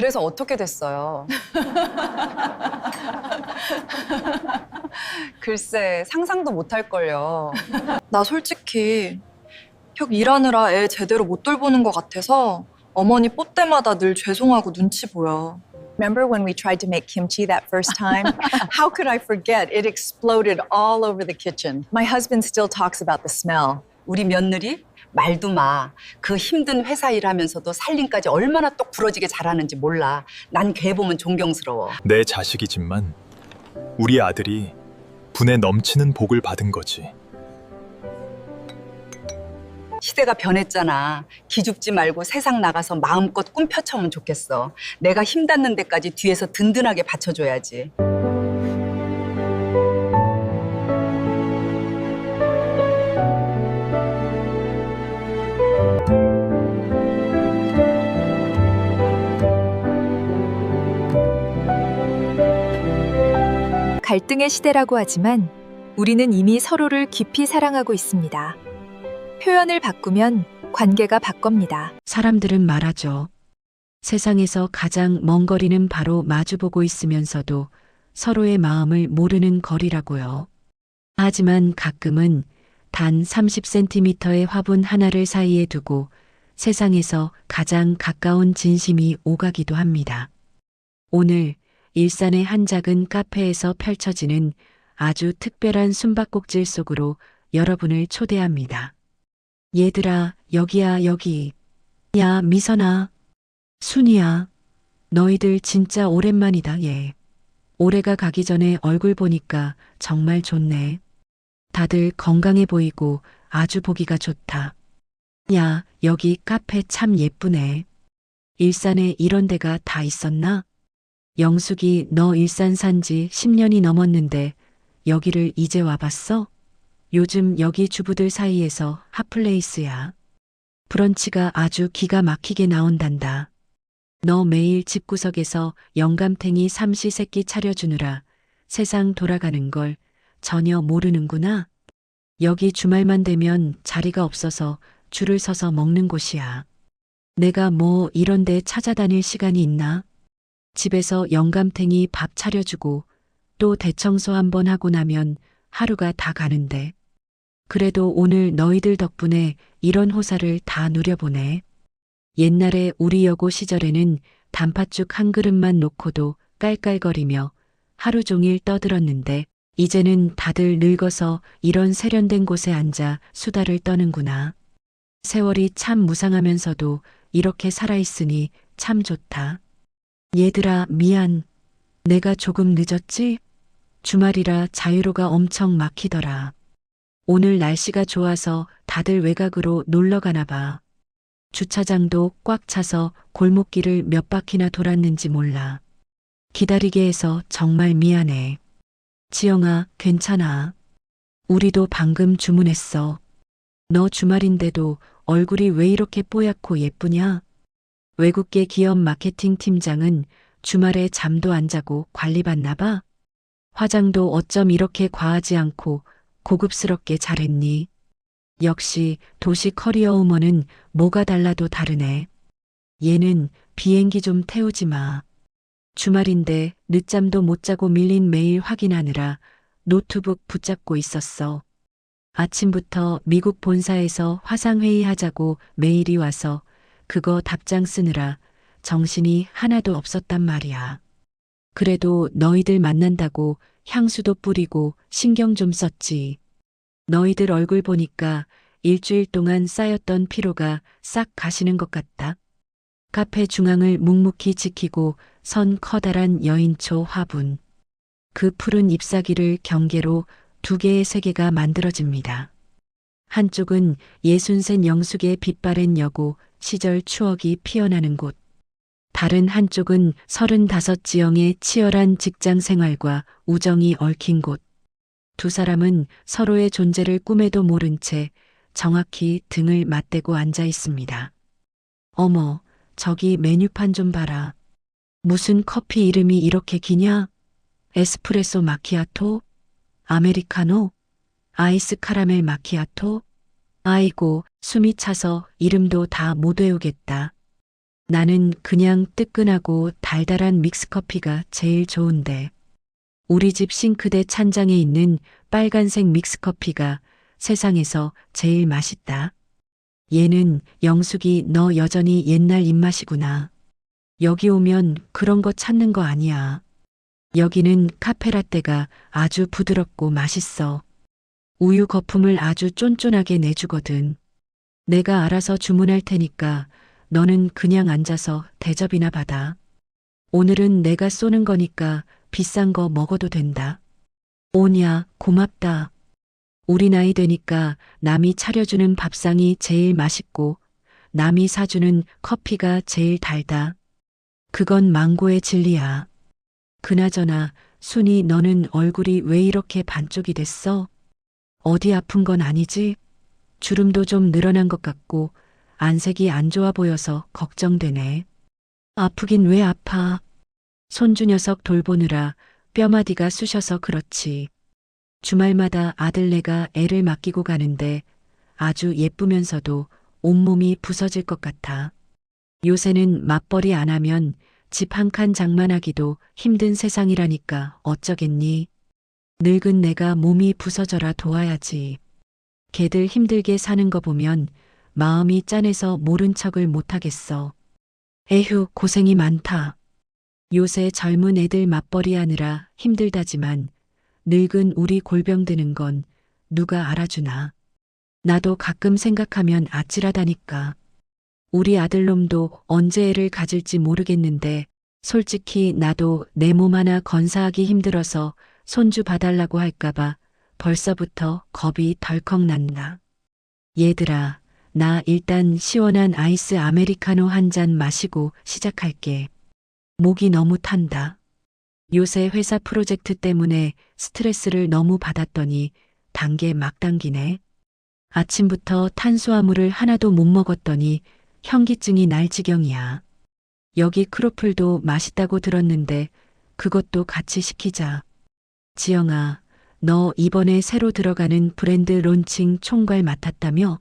그래서 어떻게 됐어요? 글쎄, 상상도 못할걸요. 나 솔직히 혁 일하느라 애 제대로 못 돌보는 것 같아서 어머니 뽀 때마다 늘 죄송하고 눈치 보여. Remember when we tried to make kimchi that first time? How could I forget? It exploded all over the kitchen. My husband still talks about the smell. 우리 며느리 말도 마. 그 힘든 회사 일하면서도 살림까지 얼마나 똑 부러지게 잘하는지 몰라. 난 걔 보면 존경스러워. 내 자식이지만 우리 아들이 분에 넘치는 복을 받은 거지. 시대가 변했잖아. 기죽지 말고 세상 나가서 마음껏 꿈 펼쳐면 좋겠어. 내가 힘 닿는 데까지 뒤에서 든든하게 받쳐줘야지. 갈등의 시대라고 하지만 우리는 이미 서로를 깊이 사랑하고 있습니다. 표현을 바꾸면 관계가 바뀝니다. 사람들은 말하죠. 세상에서 가장 먼 거리는 바로 마주보고 있으면서도 서로의 마음을 모르는 거리라고요. 하지만 가끔은 단 30cm의 화분 하나를 사이에 두고 세상에서 가장 가까운 진심이 오가기도 합니다. 오늘 일산의 한 작은 카페에서 펼쳐지는 아주 특별한 숨바꼭질 속으로 여러분을 초대합니다. 얘들아, 여기야, 여기. 야, 미선아. 순이야. 너희들 진짜 오랜만이다, 얘. 올해가 가기 전에 얼굴 보니까 정말 좋네. 다들 건강해 보이고 아주 보기가 좋다. 야, 여기 카페 참 예쁘네. 일산에 이런 데가 다 있었나? 영숙이 너 일산 산지 10년이 넘었는데 여기를 이제 와봤어? 요즘 여기 주부들 사이에서 핫플레이스야. 브런치가 아주 기가 막히게 나온단다. 너 매일 집구석에서 영감탱이 삼시세끼 차려주느라 세상 돌아가는 걸 전혀 모르는구나. 여기 주말만 되면 자리가 없어서 줄을 서서 먹는 곳이야. 내가 뭐 이런 데 찾아다닐 시간이 있나? 집에서 영감탱이 밥 차려주고 또 대청소 한번 하고 나면 하루가 다 가는데. 그래도 오늘 너희들 덕분에 이런 호사를 다 누려보네. 옛날에 우리 여고 시절에는 단팥죽 한 그릇만 놓고도 깔깔거리며 하루 종일 떠들었는데 이제는 다들 늙어서 이런 세련된 곳에 앉아 수다를 떠는구나. 세월이 참 무상하면서도 이렇게 살아있으니 참 좋다. 얘들아, 미안. 내가 조금 늦었지? 주말이라 자유로가 엄청 막히더라. 오늘 날씨가 좋아서 다들 외곽으로 놀러 가나 봐. 주차장도 꽉 차서 골목길을 몇 바퀴나 돌았는지 몰라. 기다리게 해서 정말 미안해. 지영아, 괜찮아. 우리도 방금 주문했어. 너 주말인데도 얼굴이 왜 이렇게 뽀얗고 예쁘냐? 외국계 기업 마케팅 팀장은 주말에 잠도 안 자고 관리받나 봐. 화장도 어쩜 이렇게 과하지 않고 고급스럽게 잘했니? 역시 도시 커리어 우먼은 뭐가 달라도 다르네. 얘는 비행기 좀 태우지 마. 주말인데 늦잠도 못 자고 밀린 메일 확인하느라 노트북 붙잡고 있었어. 아침부터 미국 본사에서 화상회의 하자고 메일이 와서 그거 답장 쓰느라 정신이 하나도 없었단 말이야. 그래도 너희들 만난다고 향수도 뿌리고 신경 좀 썼지. 너희들 얼굴 보니까 일주일 동안 쌓였던 피로가 싹 가시는 것 같다. 카페 중앙을 묵묵히 지키고 선 커다란 여인초 화분. 그 푸른 잎사귀를 경계로 두 개의 세계가 만들어집니다. 한쪽은 예순센 영숙의 빛바랜 여고 시절 추억이 피어나는 곳. 다른 한쪽은 35 지영의 치열한 직장 생활과 우정이 얽힌 곳. 두 사람은 서로의 존재를 꿈에도 모른 채 정확히 등을 맞대고 앉아 있습니다. 어머, 저기 메뉴판 좀 봐라. 무슨 커피 이름이 이렇게 기냐? 에스프레소 마키아토? 아메리카노? 아이스 카라멜 마키아토? 아이고, 숨이 차서 이름도 다 못 외우겠다. 나는 그냥 뜨끈하고 달달한 믹스커피가 제일 좋은데. 우리 집 싱크대 찬장에 있는 빨간색 믹스커피가 세상에서 제일 맛있다. 얘는 영숙이 너 여전히 옛날 입맛이구나. 여기 오면 그런 거 찾는 거 아니야. 여기는 카페라떼가 아주 부드럽고 맛있어. 우유 거품을 아주 쫀쫀하게 내주거든. 내가 알아서 주문할 테니까 너는 그냥 앉아서 대접이나 받아. 오늘은 내가 쏘는 거니까 비싼 거 먹어도 된다. 오냐, 고맙다. 우리 나이 되니까 남이 차려주는 밥상이 제일 맛있고 남이 사주는 커피가 제일 달다. 그건 망고의 진리야. 그나저나 순이 너는 얼굴이 왜 이렇게 반쪽이 됐어? 어디 아픈 건 아니지? 주름도 좀 늘어난 것 같고 안색이 안 좋아 보여서 걱정되네. 아프긴 왜 아파? 손주 녀석 돌보느라 뼈마디가 쑤셔서 그렇지. 주말마다 아들네가 애를 맡기고 가는데 아주 예쁘면서도 온몸이 부서질 것 같아. 요새는 맞벌이 안 하면 집 한 칸 장만하기도 힘든 세상이라니까 어쩌겠니? 늙은 내가 몸이 부서져라 도와야지. 걔들 힘들게 사는 거 보면 마음이 짠해서 모른 척을 못하겠어. 에휴, 고생이 많다. 요새 젊은 애들 맞벌이 하느라 힘들다지만 늙은 우리 골병 드는 건 누가 알아주나. 나도 가끔 생각하면 아찔하다니까. 우리 아들놈도 언제 애를 가질지 모르겠는데 솔직히 나도 내 몸 하나 건사하기 힘들어서 손주 봐달라고 할까봐 벌써부터 겁이 덜컥 난다. 얘들아, 나 일단 시원한 아이스 아메리카노 한 잔 마시고 시작할게. 목이 너무 탄다. 요새 회사 프로젝트 때문에 스트레스를 너무 받았더니 단계 막 당기네. 아침부터 탄수화물을 하나도 못 먹었더니 현기증이 날 지경이야. 여기 크로플도 맛있다고 들었는데 그것도 같이 시키자. 지영아, 너 이번에 새로 들어가는 브랜드 론칭 총괄 맡았다며?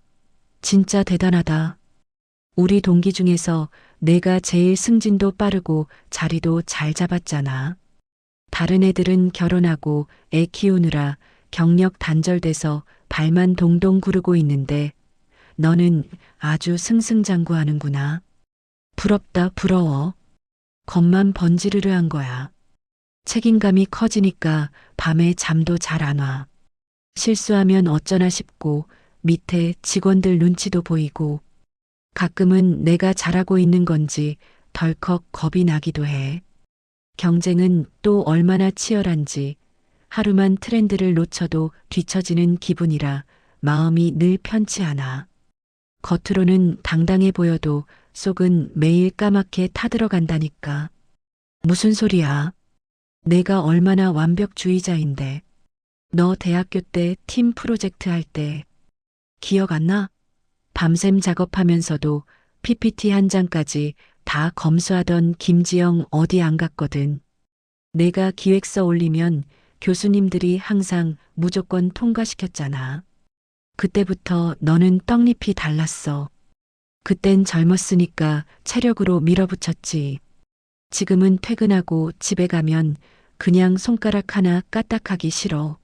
진짜 대단하다. 우리 동기 중에서 내가 제일 승진도 빠르고 자리도 잘 잡았잖아. 다른 애들은 결혼하고 애 키우느라 경력 단절돼서 발만 동동 구르고 있는데 너는 아주 승승장구하는구나. 부럽다, 부러워. 겉만 번지르르한 거야. 책임감이 커지니까 밤에 잠도 잘 안 와. 실수하면 어쩌나 싶고 밑에 직원들 눈치도 보이고 가끔은 내가 잘하고 있는 건지 덜컥 겁이 나기도 해. 경쟁은 또 얼마나 치열한지 하루만 트렌드를 놓쳐도 뒤처지는 기분이라 마음이 늘 편치 않아. 겉으로는 당당해 보여도 속은 매일 까맣게 타들어간다니까. 무슨 소리야? 내가 얼마나 완벽주의자인데. 너 대학교 때 팀 프로젝트 할 때 기억 안 나? 밤샘 작업하면서도 PPT 한 장까지 다 검수하던 김지영 어디 안 갔거든. 내가 기획서 올리면 교수님들이 항상 무조건 통과시켰잖아. 그때부터 너는 떡잎이 달랐어. 그땐 젊었으니까 체력으로 밀어붙였지. 지금은 퇴근하고 집에 가면 그냥 손가락 하나 까딱하기 싫어.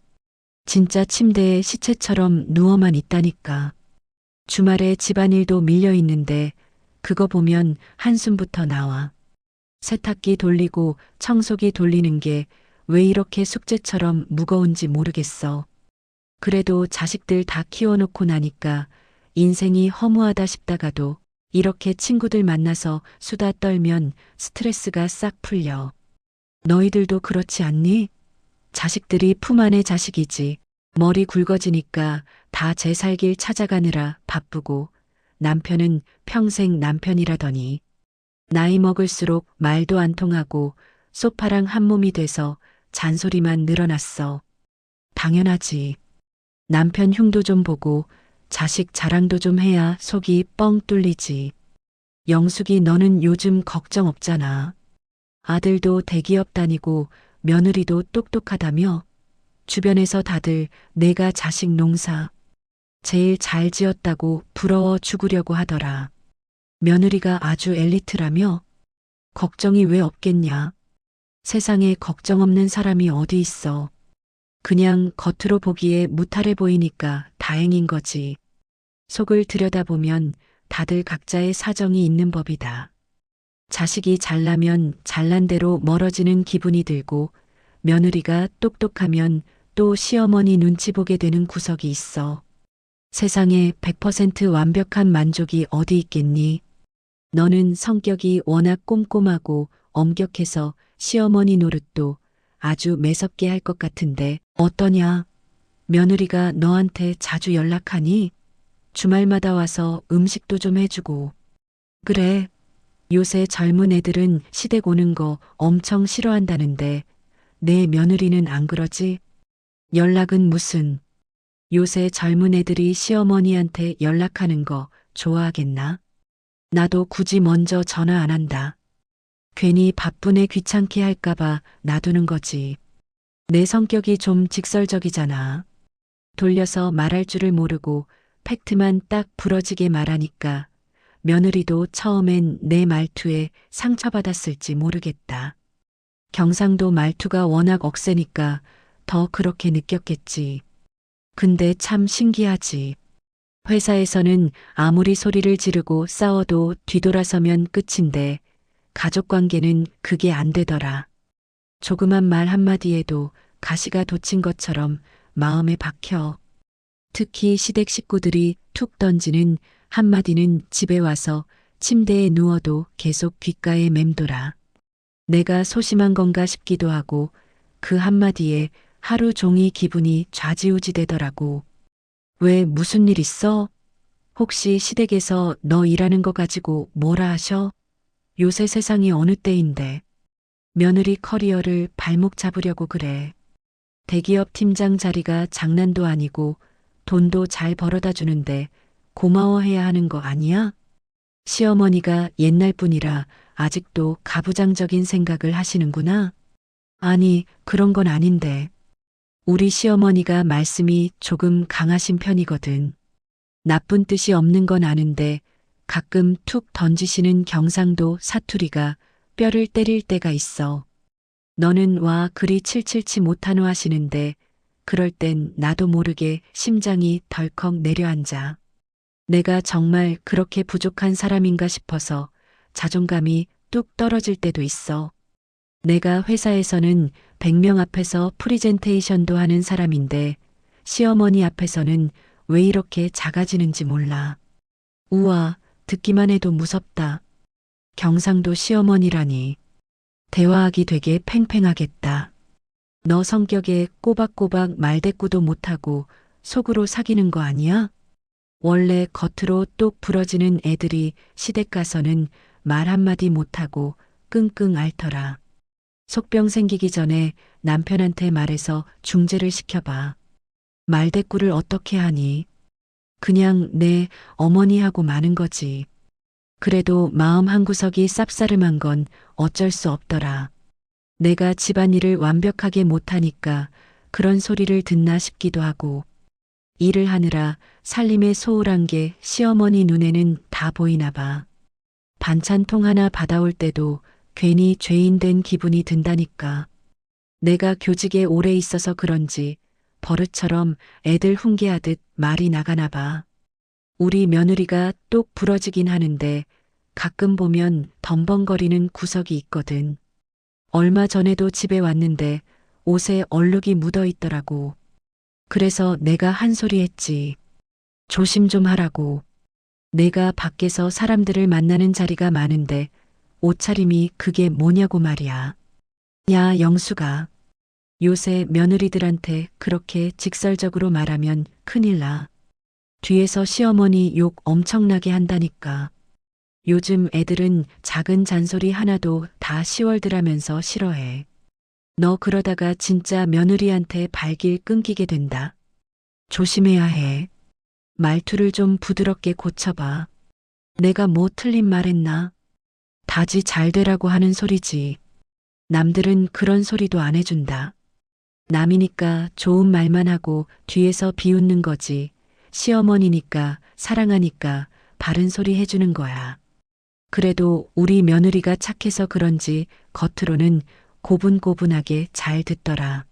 진짜 침대에 시체처럼 누워만 있다니까. 주말에 집안일도 밀려 있는데 그거 보면 한숨부터 나와. 세탁기 돌리고 청소기 돌리는 게 왜 이렇게 숙제처럼 무거운지 모르겠어. 그래도 자식들 다 키워놓고 나니까 인생이 허무하다 싶다가도 이렇게 친구들 만나서 수다 떨면 스트레스가 싹 풀려. 너희들도 그렇지 않니? 자식들이 품 안의 자식이지. 머리 굵어지니까 다 제 살 길 찾아가느라 바쁘고 남편은 평생 남편이라더니 나이 먹을수록 말도 안 통하고 소파랑 한 몸이 돼서 잔소리만 늘어났어. 당연하지. 남편 흉도 좀 보고 자식 자랑도 좀 해야 속이 뻥 뚫리지. 영숙이 너는 요즘 걱정 없잖아. 아들도 대기업 다니고 며느리도 똑똑하다며? 주변에서 다들 내가 자식 농사 제일 잘 지었다고 부러워 죽으려고 하더라. 며느리가 아주 엘리트라며? 걱정이 왜 없겠냐? 세상에 걱정 없는 사람이 어디 있어. 그냥 겉으로 보기에 무탈해 보이니까 다행인 거지. 속을 들여다보면 다들 각자의 사정이 있는 법이다. 자식이 잘나면 잘난 대로 멀어지는 기분이 들고 며느리가 똑똑하면 또 시어머니 눈치 보게 되는 구석이 있어. 세상에 100% 완벽한 만족이 어디 있겠니? 너는 성격이 워낙 꼼꼼하고 엄격해서 시어머니 노릇도 아주 매섭게 할 것 같은데 어떠냐? 며느리가 너한테 자주 연락하니? 주말마다 와서 음식도 좀 해주고. 그래. 요새 젊은 애들은 시댁 오는 거 엄청 싫어한다는데 내 며느리는 안 그러지? 연락은 무슨. 요새 젊은 애들이 시어머니한테 연락하는 거 좋아하겠나? 나도 굳이 먼저 전화 안 한다. 괜히 바쁜 애 귀찮게 할까봐 놔두는 거지. 내 성격이 좀 직설적이잖아. 돌려서 말할 줄을 모르고 팩트만 딱 부러지게 말하니까 며느리도 처음엔 내 말투에 상처받았을지 모르겠다. 경상도 말투가 워낙 억세니까 더 그렇게 느꼈겠지. 근데 참 신기하지. 회사에서는 아무리 소리를 지르고 싸워도 뒤돌아서면 끝인데 가족관계는 그게 안 되더라. 조그만 말 한마디에도 가시가 돋친 것처럼 마음에 박혀. 특히 시댁 식구들이 툭 던지는 한마디는 집에 와서 침대에 누워도 계속 귓가에 맴돌아. 내가 소심한 건가 싶기도 하고 그 한마디에 하루 종일 기분이 좌지우지되더라고. 왜 무슨 일 있어? 혹시 시댁에서 너 일하는 거 가지고 뭐라 하셔? 요새 세상이 어느 때인데 며느리 커리어를 발목 잡으려고 그래. 대기업 팀장 자리가 장난도 아니고 돈도 잘 벌어다 주는데 고마워해야 하는 거 아니야? 시어머니가 옛날 분이라 아직도 가부장적인 생각을 하시는구나. 아니, 그런 건 아닌데. 우리 시어머니가 말씀이 조금 강하신 편이거든. 나쁜 뜻이 없는 건 아는데 가끔 툭 던지시는 경상도 사투리가 뼈를 때릴 때가 있어. 너는 와 그리 칠칠치 못하노 하시는데 그럴 땐 나도 모르게 심장이 덜컥 내려앉아. 내가 정말 그렇게 부족한 사람인가 싶어서 자존감이 뚝 떨어질 때도 있어. 내가 회사에서는 100명 앞에서 프리젠테이션도 하는 사람인데 시어머니 앞에서는 왜 이렇게 작아지는지 몰라. 우와, 듣기만 해도 무섭다. 경상도 시어머니라니. 대화하기 되게 팽팽하겠다. 너 성격에 꼬박꼬박 말대꾸도 못하고 속으로 사귀는 거 아니야? 원래 겉으로 똑 부러지는 애들이 시댁 가서는 말 한마디 못하고 끙끙 앓더라. 속병 생기기 전에 남편한테 말해서 중재를 시켜봐. 말대꾸를 어떻게 하니? 그냥 내 어머니하고 마는 거지. 그래도 마음 한구석이 쌉싸름한 건 어쩔 수 없더라. 내가 집안일을 완벽하게 못하니까 그런 소리를 듣나 싶기도 하고 일을 하느라 살림에 소홀한 게 시어머니 눈에는 다 보이나 봐. 반찬통 하나 받아올 때도 괜히 죄인 된 기분이 든다니까. 내가 교직에 오래 있어서 그런지 버릇처럼 애들 훈계하듯 말이 나가나 봐. 우리 며느리가 똑 부러지긴 하는데 가끔 보면 덤벙거리는 구석이 있거든. 얼마 전에도 집에 왔는데 옷에 얼룩이 묻어 있더라고. 그래서 내가 한 소리 했지. 조심 좀 하라고. 내가 밖에서 사람들을 만나는 자리가 많은데 옷차림이 그게 뭐냐고 말이야. 야, 영수가. 요새 며느리들한테 그렇게 직설적으로 말하면 큰일 나. 뒤에서 시어머니 욕 엄청나게 한다니까. 요즘 애들은 작은 잔소리 하나도 다 시월드라면서 싫어해. 너 그러다가 진짜 며느리한테 발길 끊기게 된다. 조심해야 해. 말투를 좀 부드럽게 고쳐봐. 내가 뭐 틀린 말 했나? 다지 잘 되라고 하는 소리지. 남들은 그런 소리도 안 해준다. 남이니까 좋은 말만 하고 뒤에서 비웃는 거지. 시어머니니까 사랑하니까 바른 소리 해주는 거야. 그래도 우리 며느리가 착해서 그런지 겉으로는 고분고분하게 잘 듣더라.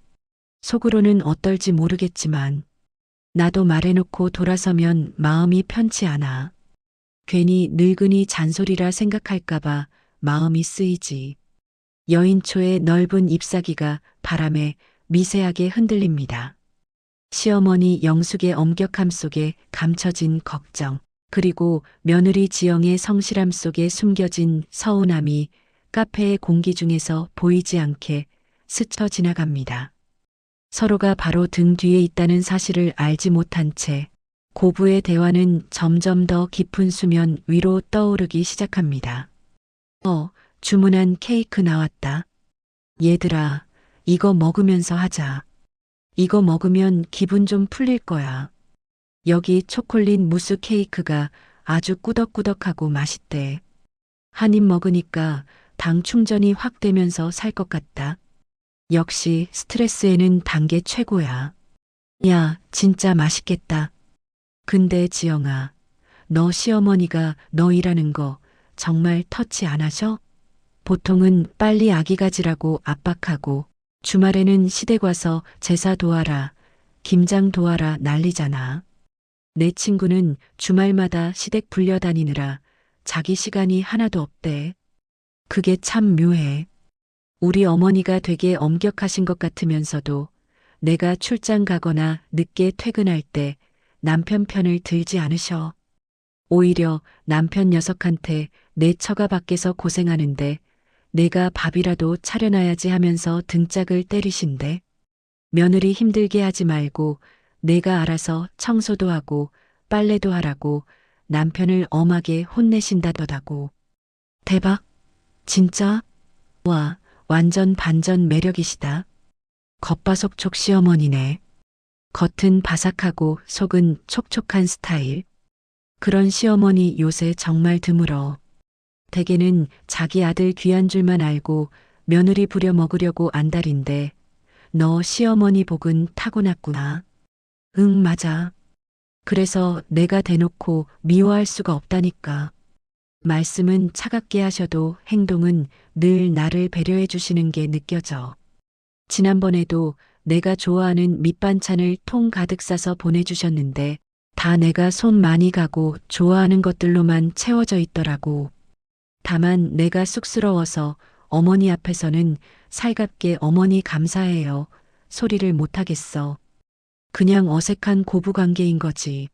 속으로는 어떨지 모르겠지만 나도 말해놓고 돌아서면 마음이 편치 않아. 괜히 늙은이 잔소리라 생각할까봐 마음이 쓰이지. 여인초의 넓은 잎사귀가 바람에 미세하게 흔들립니다. 시어머니 영숙의 엄격함 속에 감춰진 걱정, 그리고 며느리 지영의 성실함 속에 숨겨진 서운함이 카페의 공기 중에서 보이지 않게 스쳐 지나갑니다. 서로가 바로 등 뒤에 있다는 사실을 알지 못한 채 고부의 대화는 점점 더 깊은 수면 위로 떠오르기 시작합니다. 주문한 케이크 나왔다. 얘들아, 이거 먹으면서 하자. 이거 먹으면 기분 좀 풀릴 거야. 여기 초콜릿 무스 케이크가 아주 꾸덕꾸덕하고 맛있대. 한 입 먹으니까 당 충전이 확 되면서 살 것 같다. 역시 스트레스에는 단 게 최고야. 야, 진짜 맛있겠다. 근데 지영아, 너 시어머니가 너 일하는 거 정말 터치 안 하셔? 보통은 빨리 아기 가지라고 압박하고 주말에는 시댁 와서 제사 도와라, 김장 도와라 난리잖아. 내 친구는 주말마다 시댁 불려다니느라 자기 시간이 하나도 없대. 그게 참 묘해. 우리 어머니가 되게 엄격하신 것 같으면서도 내가 출장 가거나 늦게 퇴근할 때 남편 편을 들지 않으셔. 오히려 남편 녀석한테 내 처가 밖에서 고생하는데 내가 밥이라도 차려놔야지 하면서 등짝을 때리신대. 며느리 힘들게 하지 말고 내가 알아서 청소도 하고 빨래도 하라고 남편을 엄하게 혼내신다더라고. 대박? 진짜? 와, 완전 반전 매력이시다. 겉바속촉 시어머니네. 겉은 바삭하고 속은 촉촉한 스타일. 그런 시어머니 요새 정말 드물어. 대개는 자기 아들 귀한 줄만 알고 며느리 부려 먹으려고 안달인데 너 시어머니 복은 타고났구나. 응, 맞아. 그래서 내가 대놓고 미워할 수가 없다니까. 말씀은 차갑게 하셔도 행동은 늘 나를 배려해 주시는 게 느껴져. 지난번에도 내가 좋아하는 밑반찬을 통 가득 싸서 보내주셨는데 다 내가 손 많이 가고 좋아하는 것들로만 채워져 있더라고. 다만 내가 쑥스러워서 어머니 앞에서는 살갑게 어머니 감사해요 소리를 못하겠어. 그냥 어색한 고부관계인 거지.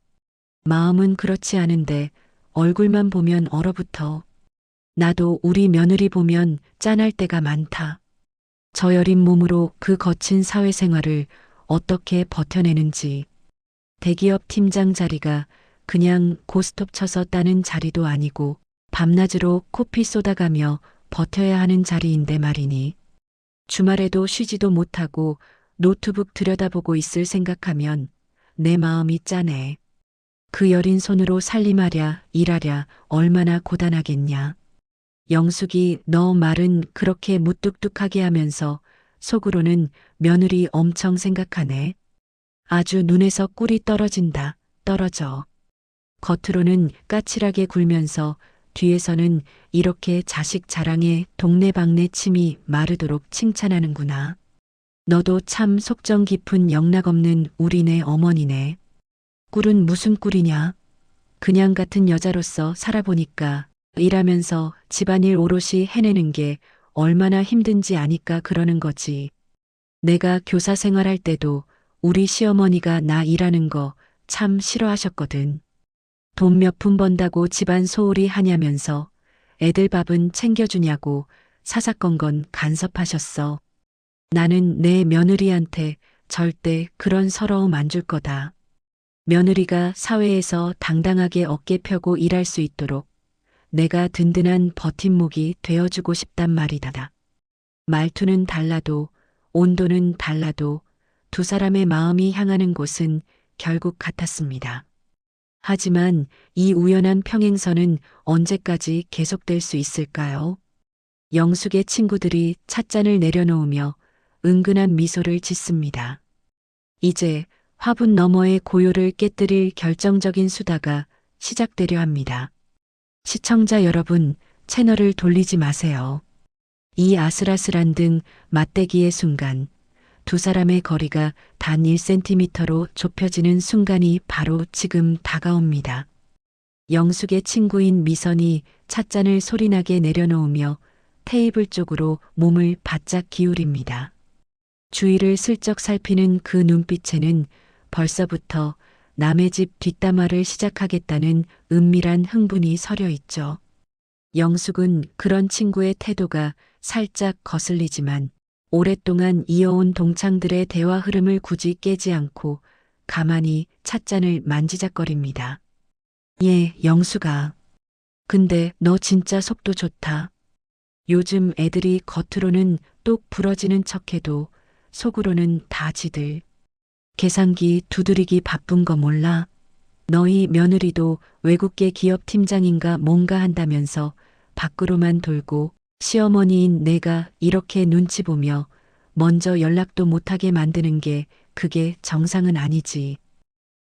마음은 그렇지 않은데 얼굴만 보면 얼어붙어. 나도 우리 며느리 보면 짠할 때가 많다. 저 여린 몸으로 그 거친 사회생활을 어떻게 버텨내는지. 대기업 팀장 자리가 그냥 고스톱 쳐서 따는 자리도 아니고 밤낮으로 코피 쏟아가며 버텨야 하는 자리인데 말이니. 주말에도 쉬지도 못하고 노트북 들여다보고 있을 생각하면 내 마음이 짠해. 그 여린 손으로 살림하랴 일하랴 얼마나 고단하겠냐. 영숙이 너 말은 그렇게 무뚝뚝하게 하면서 속으로는 며느리 엄청 생각하네. 아주 눈에서 꿀이 떨어진다. 떨어져. 겉으로는 까칠하게 굴면서 뒤에서는 이렇게 자식 자랑에 동네방네 침이 마르도록 칭찬하는구나. 너도 참 속정 깊은 영락 없는 우리네 어머니네. 꿀은 무슨 꿀이냐? 그냥 같은 여자로서 살아보니까 일하면서 집안일 오롯이 해내는 게 얼마나 힘든지 아니까 그러는 거지. 내가 교사 생활할 때도 우리 시어머니가 나 일하는 거 참 싫어하셨거든. 돈 몇 푼 번다고 집안 소홀히 하냐면서 애들 밥은 챙겨주냐고 사사건건 간섭하셨어. 나는 내 며느리한테 절대 그런 서러움 안 줄 거다. 며느리가 사회에서 당당하게 어깨 펴고 일할 수 있도록 내가 든든한 버팀목이 되어주고 싶단 말이다. 말투는 달라도 온도는 달라도 두 사람의 마음이 향하는 곳은 결국 같았습니다. 하지만 이 우연한 평행선은 언제까지 계속될 수 있을까요? 영숙의 친구들이 찻잔을 내려놓으며 은근한 미소를 짓습니다. 이제 화분 너머의 고요를 깨뜨릴 결정적인 수다가 시작되려 합니다. 시청자 여러분, 채널을 돌리지 마세요. 이 아슬아슬한 등 맞대기의 순간, 두 사람의 거리가 단 1cm로 좁혀지는 순간이 바로 지금 다가옵니다. 영숙의 친구인 미선이 찻잔을 소리나게 내려놓으며 테이블 쪽으로 몸을 바짝 기울입니다. 주위를 슬쩍 살피는 그 눈빛에는 벌써부터 남의 집 뒷담화를 시작하겠다는 은밀한 흥분이 서려 있죠. 영숙은 그런 친구의 태도가 살짝 거슬리지만 오랫동안 이어온 동창들의 대화 흐름을 굳이 깨지 않고 가만히 찻잔을 만지작거립니다. 예, 영숙아. 근데 너 진짜 속도 좋다. 요즘 애들이 겉으로는 똑 부러지는 척해도 속으로는 다 지들. 계산기 두드리기 바쁜 거 몰라? 너희 며느리도 외국계 기업 팀장인가 뭔가 한다면서 밖으로만 돌고 시어머니인 내가 이렇게 눈치 보며 먼저 연락도 못하게 만드는 게 그게 정상은 아니지.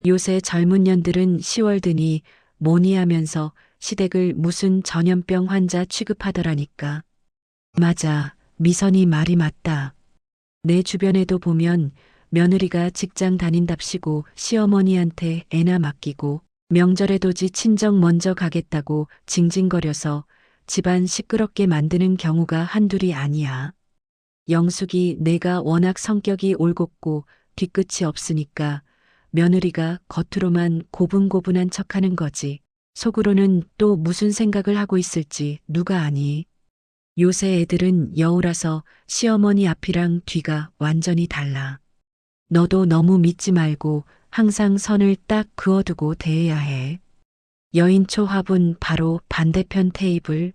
요새 젊은 년들은 10월 드니 뭐니 하면서 시댁을 무슨 전염병 환자 취급하더라니까. 맞아, 미선이 말이 맞다. 내 주변에도 보면 며느리가 직장 다닌답시고 시어머니한테 애나 맡기고 명절에도지 친정 먼저 가겠다고 징징거려서 집안 시끄럽게 만드는 경우가 한둘이 아니야. 영숙이 내가 워낙 성격이 올곧고 뒤끝이 없으니까 며느리가 겉으로만 고분고분한 척하는 거지. 속으로는 또 무슨 생각을 하고 있을지 누가 아니. 요새 애들은 여우라서 시어머니 앞이랑 뒤가 완전히 달라. 너도 너무 믿지 말고 항상 선을 딱 그어두고 대해야 해. 여인초 화분 바로 반대편 테이블.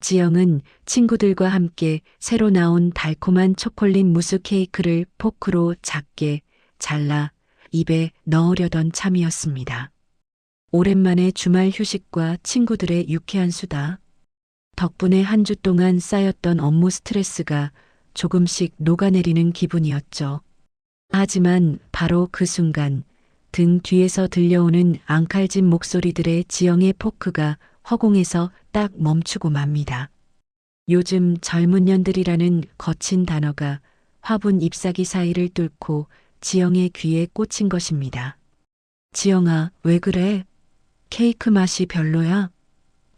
지영은 친구들과 함께 새로 나온 달콤한 초콜릿 무스 케이크를 포크로 작게 잘라 입에 넣으려던 참이었습니다. 오랜만에 주말 휴식과 친구들의 유쾌한 수다. 덕분에 한 주 동안 쌓였던 업무 스트레스가 조금씩 녹아내리는 기분이었죠. 하지만 바로 그 순간 등 뒤에서 들려오는 앙칼진 목소리들의 지영의 포크가 허공에서 딱 멈추고 맙니다. 요즘 젊은 년들이라는 거친 단어가 화분 잎사귀 사이를 뚫고 지영의 귀에 꽂힌 것입니다. 지영아, 왜 그래? 케이크 맛이 별로야?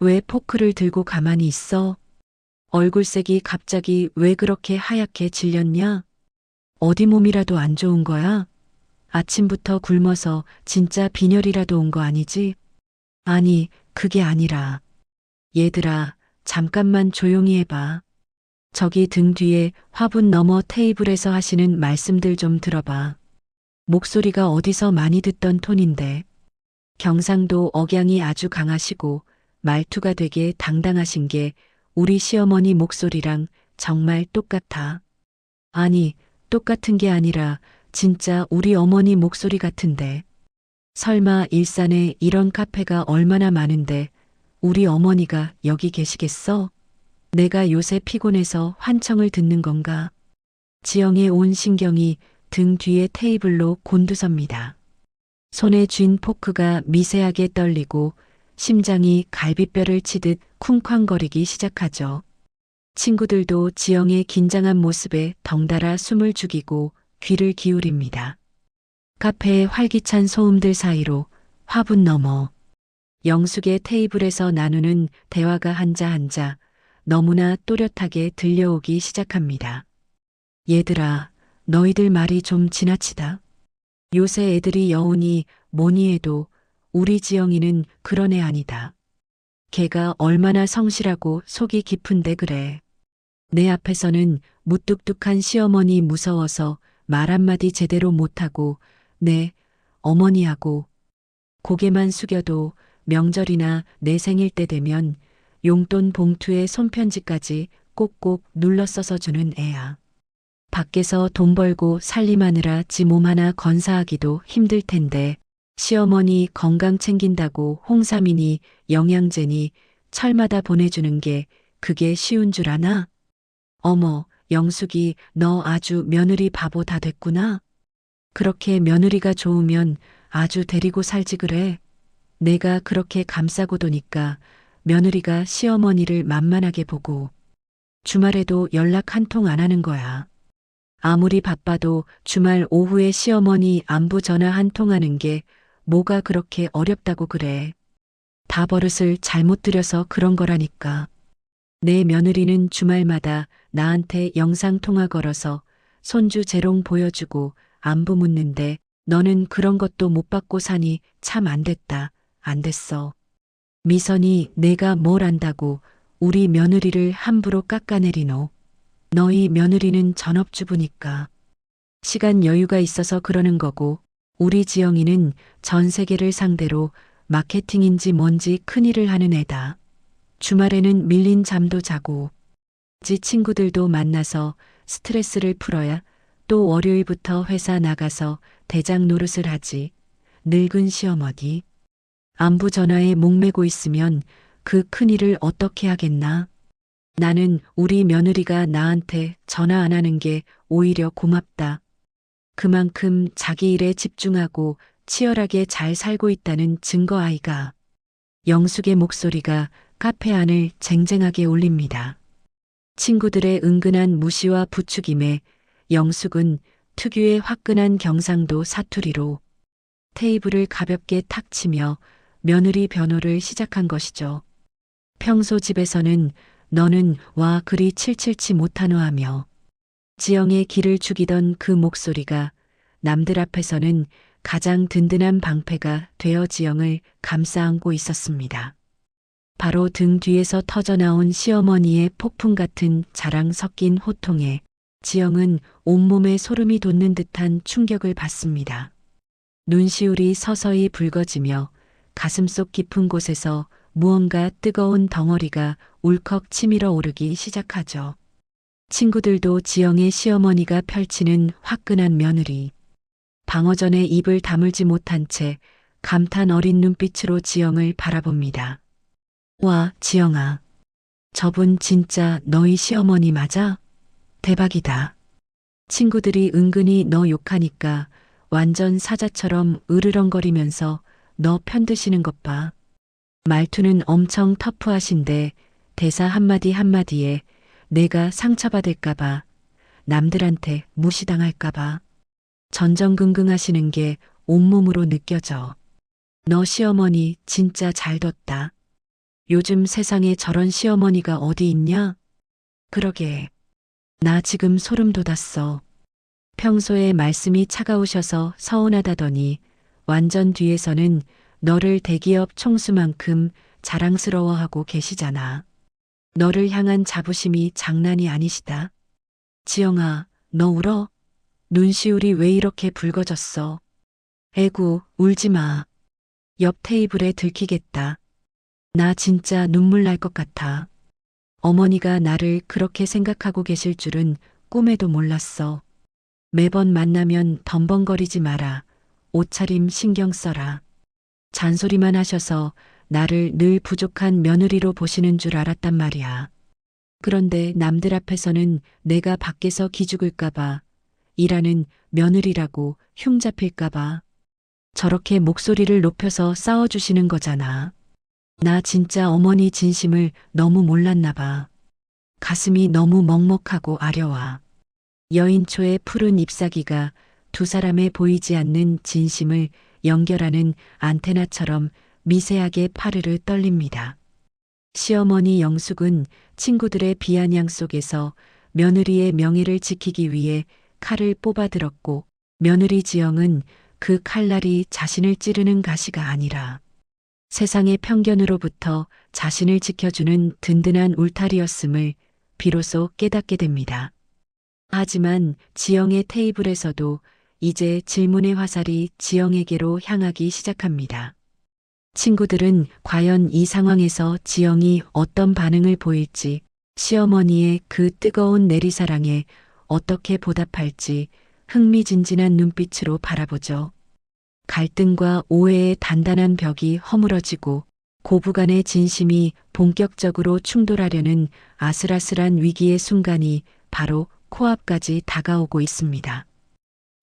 왜 포크를 들고 가만히 있어? 얼굴색이 갑자기 왜 그렇게 하얗게 질렸냐? 어디 몸이라도 안 좋은 거야? 아침부터 굶어서 진짜 빈혈이라도 온 거 아니지? 아니, 그게 아니라. 얘들아, 잠깐만 조용히 해봐. 저기 등 뒤에 화분 너머 테이블에서 하시는 말씀들 좀 들어봐. 목소리가 어디서 많이 듣던 톤인데. 경상도 억양이 아주 강하시고 말투가 되게 당당하신 게 우리 시어머니 목소리랑 정말 똑같아. 아니, 똑같은 게 아니라 진짜 우리 어머니 목소리 같은데. 설마 일산에 이런 카페가 얼마나 많은데 우리 어머니가 여기 계시겠어? 내가 요새 피곤해서 환청을 듣는 건가? 지영의 온 신경이 등 뒤의 테이블로 곤두섭니다. 손에 쥔 포크가 미세하게 떨리고 심장이 갈비뼈를 치듯 쿵쾅거리기 시작하죠. 친구들도 지영의 긴장한 모습에 덩달아 숨을 죽이고 귀를 기울입니다. 카페의 활기찬 소음들 사이로 화분 너머 영숙의 테이블에서 나누는 대화가 한자 너무나 또렷하게 들려오기 시작합니다. 얘들아, 너희들 말이 좀 지나치다. 요새 애들이 여운이 뭐니 해도 우리 지영이는 그런 애 아니다. 걔가 얼마나 성실하고 속이 깊은데 그래. 내 앞에서는 무뚝뚝한 시어머니 무서워서 말 한마디 제대로 못하고 내 어머니하고 고개만 숙여도 명절이나 내 생일 때 되면 용돈 봉투에 손편지까지 꼭꼭 눌러 써서 주는 애야. 밖에서 돈 벌고 살림하느라 지 몸 하나 건사하기도 힘들 텐데 시어머니 건강 챙긴다고 홍삼이니 영양제니 철마다 보내주는 게 그게 쉬운 줄 아나? 어머, 영숙이 너 아주 며느리 바보 다 됐구나. 그렇게 며느리가 좋으면 아주 데리고 살지 그래. 내가 그렇게 감싸고 도니까 며느리가 시어머니를 만만하게 보고 주말에도 연락 한 통 안 하는 거야. 아무리 바빠도 주말 오후에 시어머니 안부 전화 한 통 하는 게 뭐가 그렇게 어렵다고 그래. 다 버릇을 잘못 들여서 그런 거라니까. 내 며느리는 주말마다 나한테 영상통화 걸어서 손주 재롱 보여주고 안부 묻는데 너는 그런 것도 못 받고 사니 참 안 됐다. 안 됐어. 미선이 내가 뭘 안다고 우리 며느리를 함부로 깎아내리노. 너희 며느리는 전업주부니까. 시간 여유가 있어서 그러는 거고 우리 지영이는 전 세계를 상대로 마케팅인지 뭔지 큰일을 하는 애다. 주말에는 밀린 잠도 자고 지 친구들도 만나서 스트레스를 풀어야 또 월요일부터 회사 나가서 대장 노릇을 하지. 늙은 시어머니. 안부 전화에 목매고 있으면 그 큰일을 어떻게 하겠나? 나는 우리 며느리가 나한테 전화 안 하는 게 오히려 고맙다. 그만큼 자기 일에 집중하고 치열하게 잘 살고 있다는 증거 아이가. 영숙의 목소리가 카페 안을 쟁쟁하게 울립니다. 친구들의 은근한 무시와 부추김에 영숙은 특유의 화끈한 경상도 사투리로 테이블을 가볍게 탁 치며 며느리 변호를 시작한 것이죠. 평소 집에서는 너는 와 그리 칠칠치 못하노 하며 지영의 기를 죽이던 그 목소리가 남들 앞에서는 가장 든든한 방패가 되어 지영을 감싸 안고 있었습니다. 바로 등 뒤에서 터져나온 시어머니의 폭풍 같은 자랑 섞인 호통에 지영은 온몸에 소름이 돋는 듯한 충격을 받습니다. 눈시울이 서서히 붉어지며 가슴속 깊은 곳에서 무언가 뜨거운 덩어리가 울컥 치밀어 오르기 시작하죠. 친구들도 지영의 시어머니가 펼치는 화끈한 며느리. 방어전에 입을 다물지 못한 채 감탄 어린 눈빛으로 지영을 바라봅니다. 와, 지영아. 저분 진짜 너희 시어머니 맞아? 대박이다. 친구들이 은근히 너 욕하니까 완전 사자처럼 으르렁거리면서 너 편드시는 것 봐. 말투는 엄청 터프하신데 대사 한마디 한마디에 내가 상처받을까봐, 남들한테 무시당할까봐 전전긍긍하시는 게 온몸으로 느껴져. 너 시어머니 진짜 잘 뒀다. 요즘 세상에 저런 시어머니가 어디 있냐? 그러게. 나 지금 소름 돋았어. 평소에 말씀이 차가우셔서 서운하다더니 완전 뒤에서는 너를 대기업 총수만큼 자랑스러워하고 계시잖아. 너를 향한 자부심이 장난이 아니시다. 지영아, 너 울어? 눈시울이 왜 이렇게 붉어졌어? 에구, 울지 마. 옆 테이블에 들키겠다. 나 진짜 눈물 날 것 같아. 어머니가 나를 그렇게 생각하고 계실 줄은 꿈에도 몰랐어. 매번 만나면 덤벙거리지 마라. 옷차림 신경 써라. 잔소리만 하셔서 나를 늘 부족한 며느리로 보시는 줄 알았단 말이야. 그런데 남들 앞에서는 내가 밖에서 기죽을까봐, 일하는 며느리라고 흉잡힐까봐 저렇게 목소리를 높여서 싸워주시는 거잖아. 나 진짜 어머니 진심을 너무 몰랐나 봐. 가슴이 너무 먹먹하고 아려와. 여인초의 푸른 잎사귀가 두 사람의 보이지 않는 진심을 연결하는 안테나처럼 미세하게 파르르 떨립니다. 시어머니 영숙은 친구들의 비아냥 속에서 며느리의 명예를 지키기 위해 칼을 뽑아들었고, 며느리 지영은 그 칼날이 자신을 찌르는 가시가 아니라 세상의 편견으로부터 자신을 지켜주는 든든한 울타리였음을 비로소 깨닫게 됩니다. 하지만 지영의 테이블에서도 이제 질문의 화살이 지영에게로 향하기 시작합니다. 친구들은 과연 이 상황에서 지영이 어떤 반응을 보일지, 시어머니의 그 뜨거운 내리사랑에 어떻게 보답할지 흥미진진한 눈빛으로 바라보죠. 갈등과 오해의 단단한 벽이 허물어지고 고부간의 진심이 본격적으로 충돌하려는 아슬아슬한 위기의 순간이 바로 코앞까지 다가오고 있습니다.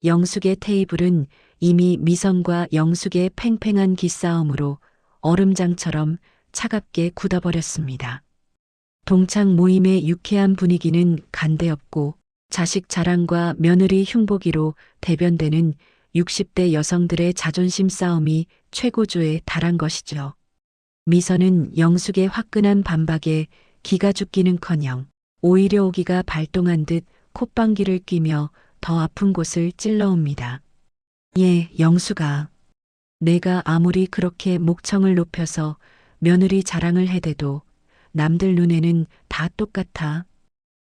영숙의 테이블은 이미 미선과 영숙의 팽팽한 기싸움으로 얼음장처럼 차갑게 굳어버렸습니다. 동창 모임의 유쾌한 분위기는 간대없고 자식 자랑과 며느리 흉보기로 대변되는 60대 여성들의 자존심 싸움이 최고조에 달한 것이죠. 미선은 영숙의 화끈한 반박에 기가 죽기는커녕 오히려 오기가 발동한 듯 콧방귀를 뀌며 더 아픈 곳을 찔러옵니다. 예, 영숙아. 내가 아무리 그렇게 목청을 높여서 며느리 자랑을 해대도 남들 눈에는 다 똑같아.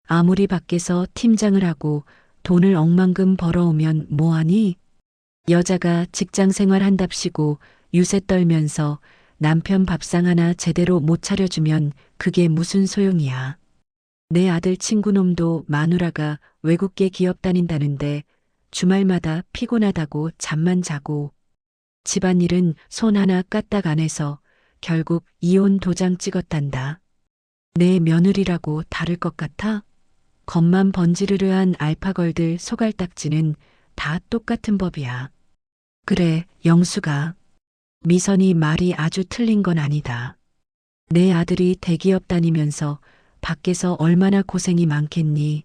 아무리 밖에서 팀장을 하고 돈을 억만금 벌어오면 뭐하니? 여자가 직장 생활 한답시고 유세 떨면서 남편 밥상 하나 제대로 못 차려주면 그게 무슨 소용이야. 내 아들 친구놈도 마누라가 외국계 기업 다닌다는데 주말마다 피곤하다고 잠만 자고 집안일은 손 하나 까딱 안 해서 결국 이혼 도장 찍었단다. 내 며느리라고 다를 것 같아? 겉만 번지르르한 알파걸들 소갈딱지는 다 똑같은 법이야. 그래, 영숙아. 미선이 말이 아주 틀린 건 아니다. 내 아들이 대기업 다니면서 밖에서 얼마나 고생이 많겠니.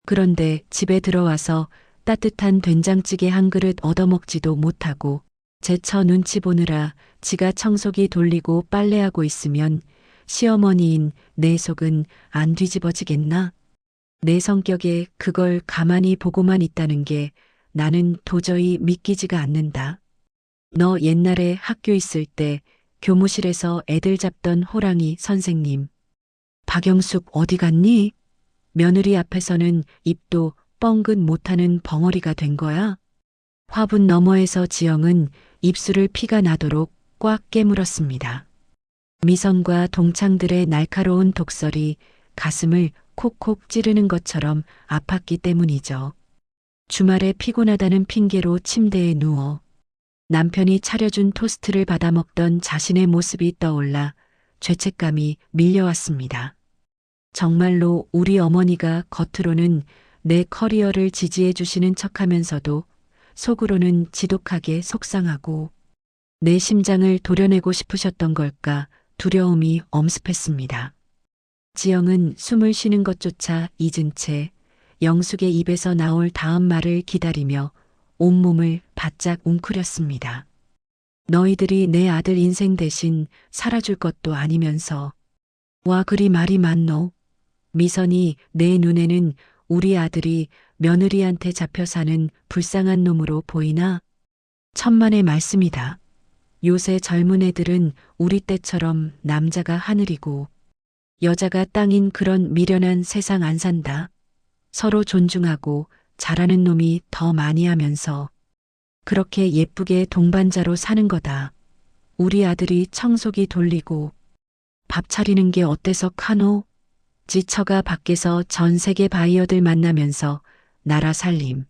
그런데 집에 들어와서 따뜻한 된장찌개 한 그릇 얻어먹지도 못하고 제처 눈치 보느라 지가 청소기 돌리고 빨래하고 있으면 시어머니인 내 속은 안 뒤집어지겠나? 내 성격에 그걸 가만히 보고만 있다는 게 나는 도저히 믿기지가 않는다. 너 옛날에 학교 있을 때 교무실에서 애들 잡던 호랑이 선생님. 박영숙 어디 갔니? 며느리 앞에서는 입도 뻥긋 못하는 벙어리가 된 거야? 화분 너머에서 지영은 입술을 피가 나도록 꽉 깨물었습니다. 미선과 동창들의 날카로운 독설이 가슴을 콕콕 찌르는 것처럼 아팠기 때문이죠. 주말에 피곤하다는 핑계로 침대에 누워 남편이 차려준 토스트를 받아 먹던 자신의 모습이 떠올라 죄책감이 밀려왔습니다. 정말로 우리 어머니가 겉으로는 내 커리어를 지지해 주시는 척하면서도 속으로는 지독하게 속상하고 내 심장을 도려내고 싶으셨던 걸까 두려움이 엄습했습니다. 지영은 숨을 쉬는 것조차 잊은 채 영숙의 입에서 나올 다음 말을 기다리며 온몸을 바짝 웅크렸습니다. 너희들이 내 아들 인생 대신 살아줄 것도 아니면서 와 그리 말이 많노. 미선이 내 눈에는 우리 아들이 며느리한테 잡혀 사는 불쌍한 놈으로 보이나? 천만의 말씀이다. 요새 젊은 애들은 우리 때처럼 남자가 하늘이고 여자가 땅인 그런 미련한 세상 안 산다. 서로 존중하고 잘하는 놈이 더 많이 하면서 그렇게 예쁘게 동반자로 사는 거다. 우리 아들이 청소기 돌리고 밥 차리는 게 어때서 카노? 지처가 밖에서 전 세계 바이어들 만나면서 나라 살림,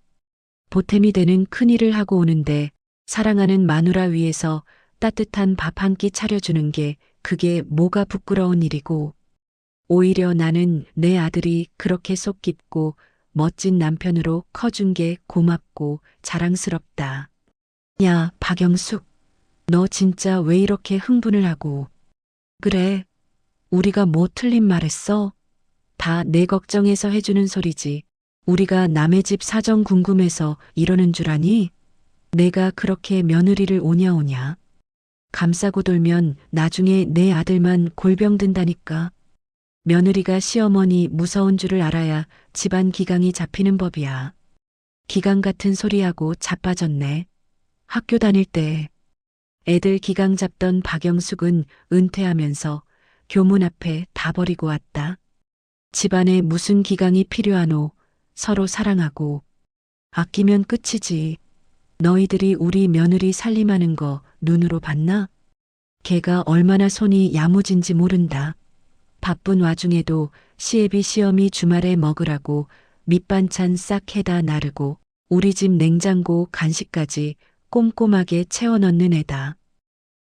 보탬이 되는 큰일을 하고 오는데 사랑하는 마누라 위해서 따뜻한 밥 한 끼 차려주는 게 그게 뭐가 부끄러운 일이고 오히려 나는 내 아들이 그렇게 속 깊고 멋진 남편으로 커준 게 고맙고 자랑스럽다. 야, 박영숙, 너 진짜 왜 이렇게 흥분을 하고. 그래, 우리가 뭐 틀린 말했어? 다 내 걱정해서 해주는 소리지. 우리가 남의 집 사정 궁금해서 이러는 줄 아니? 내가 그렇게 며느리를 오냐오냐. 감싸고 돌면 나중에 내 아들만 골병 든다니까. 며느리가 시어머니 무서운 줄을 알아야 집안 기강이 잡히는 법이야. 기강 같은 소리하고 자빠졌네. 학교 다닐 때 애들 기강 잡던 박영숙은 은퇴하면서 교문 앞에 다 버리고 왔다. 집안에 무슨 기강이 필요하노? 서로 사랑하고 아끼면 끝이지. 너희들이 우리 며느리 살림하는 거 눈으로 봤나? 걔가 얼마나 손이 야무진지 모른다. 바쁜 와중에도 시애비 시어미 주말에 먹으라고 밑반찬 싹 해다 나르고 우리 집 냉장고 간식까지 꼼꼼하게 채워 넣는 애다.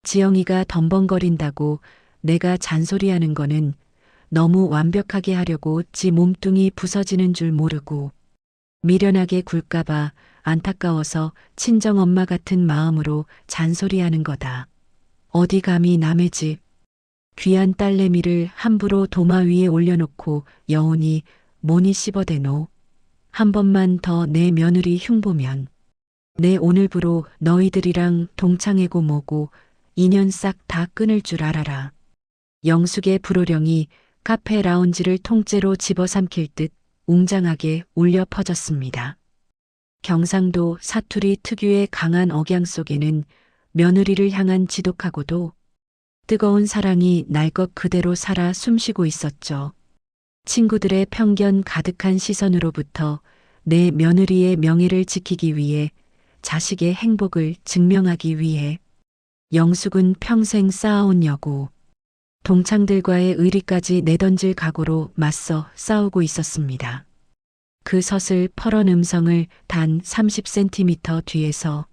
지영이가 덤벙거린다고 내가 잔소리하는 거는 너무 완벽하게 하려고 지 몸뚱이 부서지는 줄 모르고 미련하게 굴까봐 안타까워서 친정엄마 같은 마음으로 잔소리하는 거다. 어디 감히 남의 집 귀한 딸내미를 함부로 도마 위에 올려놓고 여운이 뭐니 씹어대노. 한 번만 더 내 며느리 흉보면 내 오늘부로 너희들이랑 동창회고 뭐고 인연 싹 다 끊을 줄 알아라. 영숙의 불호령이 카페 라운지를 통째로 집어삼킬 듯 웅장하게 울려 퍼졌습니다. 경상도 사투리 특유의 강한 억양 속에는 며느리를 향한 지독하고도 뜨거운 사랑이 날 것 그대로 살아 숨쉬고 있었죠. 친구들의 편견 가득한 시선으로부터 내 며느리의 명예를 지키기 위해, 자식의 행복을 증명하기 위해 영숙은 평생 쌓아온 여고, 동창들과의 의리까지 내던질 각오로 맞서 싸우고 있었습니다. 그 서슬 퍼런 음성을 단 30cm 뒤에서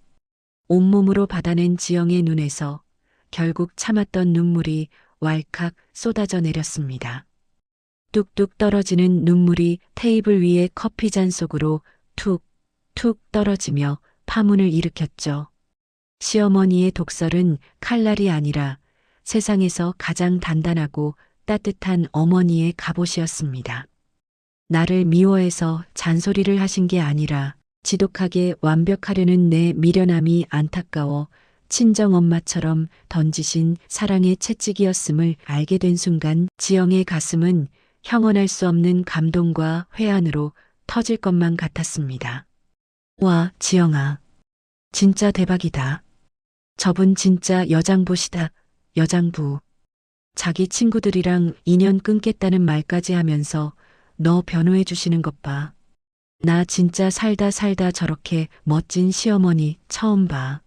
온몸으로 받아낸 지영의 눈에서 결국 참았던 눈물이 왈칵 쏟아져 내렸습니다. 뚝뚝 떨어지는 눈물이 테이블 위의 커피잔 속으로 툭, 툭 떨어지며 파문을 일으켰죠. 시어머니의 독설은 칼날이 아니라 세상에서 가장 단단하고 따뜻한 어머니의 갑옷이었습니다. 나를 미워해서 잔소리를 하신 게 아니라 지독하게 완벽하려는 내 미련함이 안타까워 친정엄마처럼 던지신 사랑의 채찍이었음을 알게 된 순간 지영의 가슴은 형언할 수 없는 감동과 회한으로 터질 것만 같았습니다. 와, 지영아. 진짜 대박이다. 저분 진짜 여장부시다. 여장부. 자기 친구들이랑 인연 끊겠다는 말까지 하면서 너 변호해 주시는 것 봐. 나 진짜 살다 저렇게 멋진 시어머니 처음 봐.